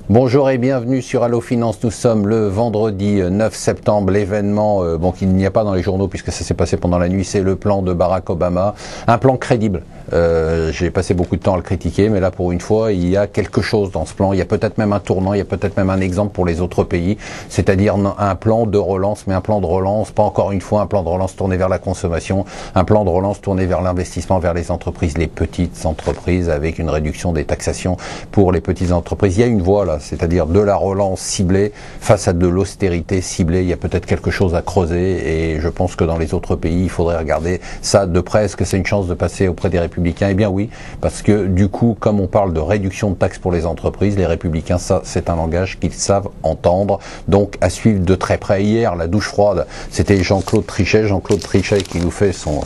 Bonjour et bienvenue sur Allo Finance. Nous sommes le vendredi 9 septembre. L'événement, qu'il n'y a pas dans les journaux puisque ça s'est passé pendant la nuit, c'est le plan de Barack Obama. Un plan crédible. J'ai passé beaucoup de temps à le critiquer, mais là pour une fois, il y a quelque chose dans ce plan. Il y a peut-être même un tournant, il y a peut-être même un exemple pour les autres pays. C'est-à-dire un plan de relance, mais un plan de relance, pas encore une fois un plan de relance tourné vers la consommation, un plan de relance tourné vers l'investissement, vers les entreprises, les petites entreprises, avec une réduction des taxations pour les petites entreprises. Il y a une voie là, c'est-à-dire de la relance ciblée face à de l'austérité ciblée. Il y a peut-être quelque chose à creuser et je pense que dans les autres pays, il faudrait regarder ça de près. Est-ce que c'est une chance de passer auprès des Républicains? Eh bien oui, parce que du coup, comme on parle de réduction de taxes pour les entreprises, les Républicains, ça c'est un langage qu'ils savent entendre. Donc à suivre de très près. Hier, la douche froide, c'était Jean-Claude Trichet. Jean-Claude Trichet qui nous fait son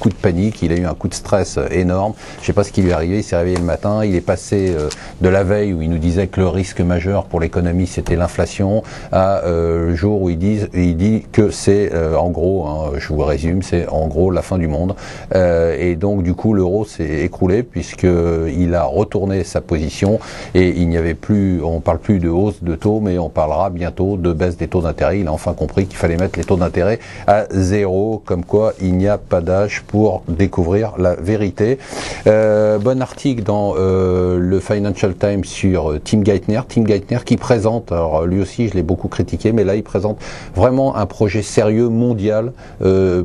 coup de panique. Il a eu un coup de stress énorme. Je sais pas ce qui lui est arrivé. Il s'est réveillé le matin. Il est passé de la veille où il nous disait que le risque majeur pour l'économie c'était l'inflation à le jour où il dit que c'est en gros, je vous résume, c'est en gros la fin du monde. Et donc du coup l'euro s'est écroulé puisqu'il a retourné sa position et il n'y avait plus, on parle plus de hausse de taux, mais on parlera bientôt de baisse des taux d'intérêt. Il a enfin compris qu'il fallait mettre les taux d'intérêt à zéro, comme quoi il n'y a pas d'âge pour découvrir la vérité. Bon article dans le Financial Times sur Tim Geithner qui présente, alors lui aussi je l'ai beaucoup critiqué, mais là il présente vraiment un projet sérieux mondial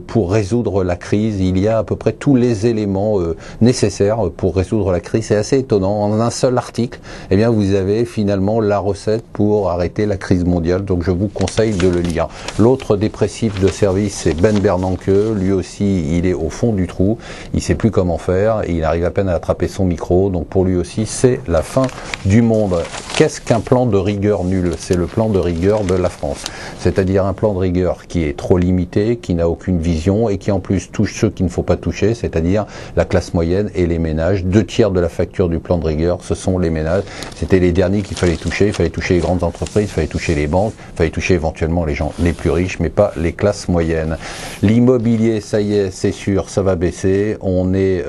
pour résoudre la crise. Il y a à peu près tous les éléments nécessaires pour résoudre la crise. C'est assez étonnant. En un seul article, eh bien vous avez finalement la recette pour arrêter la crise mondiale. Donc je vous conseille de le lire. L'autre dépressif de service, c'est Ben Bernanke. Lui aussi, il est au fond du trou. Il sait plus comment faire. Il arrive à peine à attraper son micro. Donc pour lui aussi, c'est la fin du monde. Qu'est-ce qu'un plan de rigueur nul? C'est le plan de rigueur de la France. C'est-à-dire un plan de rigueur qui est trop limité, qui n'a aucune vision et qui en plus touche ceux qu'il ne faut pas toucher, c'est-à-dire la classe moyenne et les ménages. 2/3 de la facture du plan de rigueur, ce sont les ménages. C'était les derniers qu'il fallait toucher. Il fallait toucher les grandes entreprises, il fallait toucher les banques, il fallait toucher éventuellement les gens les plus riches, mais pas les classes moyennes. L'immobilier, ça y est, c'est sûr, ça va baisser. On est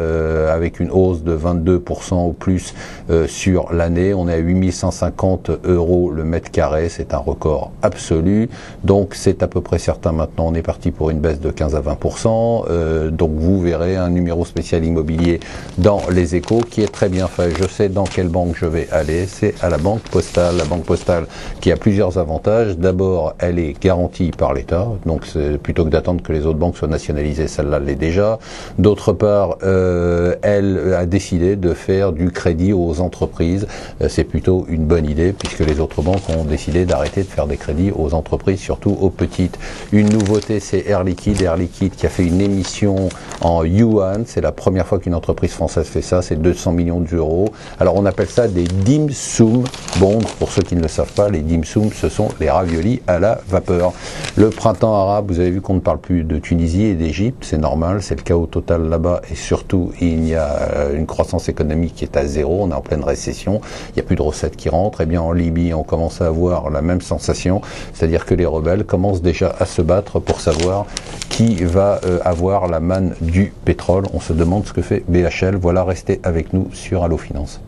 avec une hausse de 22% ou plus sur l'année. On est à 8150 € le mètre carré. C'est un record absolu. Donc c'est à peu près certain maintenant. On est parti pour une baisse de 15 à 20%. Donc vous verrez un numéro spécial immobilier dans les Échos qui est très bien fait. Je sais dans quelle banque je vais aller. C'est à la Banque Postale. La Banque Postale qui a plusieurs avantages. D'abord, elle est garantie par l'État. Donc plutôt que d'attendre que les autres banques soient nationalisées, celle-là l'est déjà. D'autre part, elle a décidé de faire du crédit aux entreprises. C'est plutôt une bonne idée puisque les autres banques ont décidé d'arrêter de faire des crédits aux entreprises, surtout aux petites. Une nouveauté, c'est Air Liquide. Air Liquide qui a fait une émission en yuan. C'est la première fois qu'une entreprise française fait ça. C'est 200 millions d'euros. Alors on appelle ça des dim sum bonds. Pour ceux qui ne le savent pas, les dim sum, ce sont les raviolis à la vapeur. Le printemps arabe, vous avez vu qu'on ne parle plus de Tunisie et d'Égypte. C'est normal, c'est le chaos total là-bas et surtout il y a une croissance économique qui est à zéro. On est en pleine récession. Il n'y a plus de recettes qui rentrent. Eh bien en Libye, on commence à avoir la même sensation. C'est-à-dire que les rebelles commencent déjà à se battre pour savoir qui va avoir la manne du pétrole. On se demande ce que fait BHL. Voilà, restez avec nous sur Allo Finance.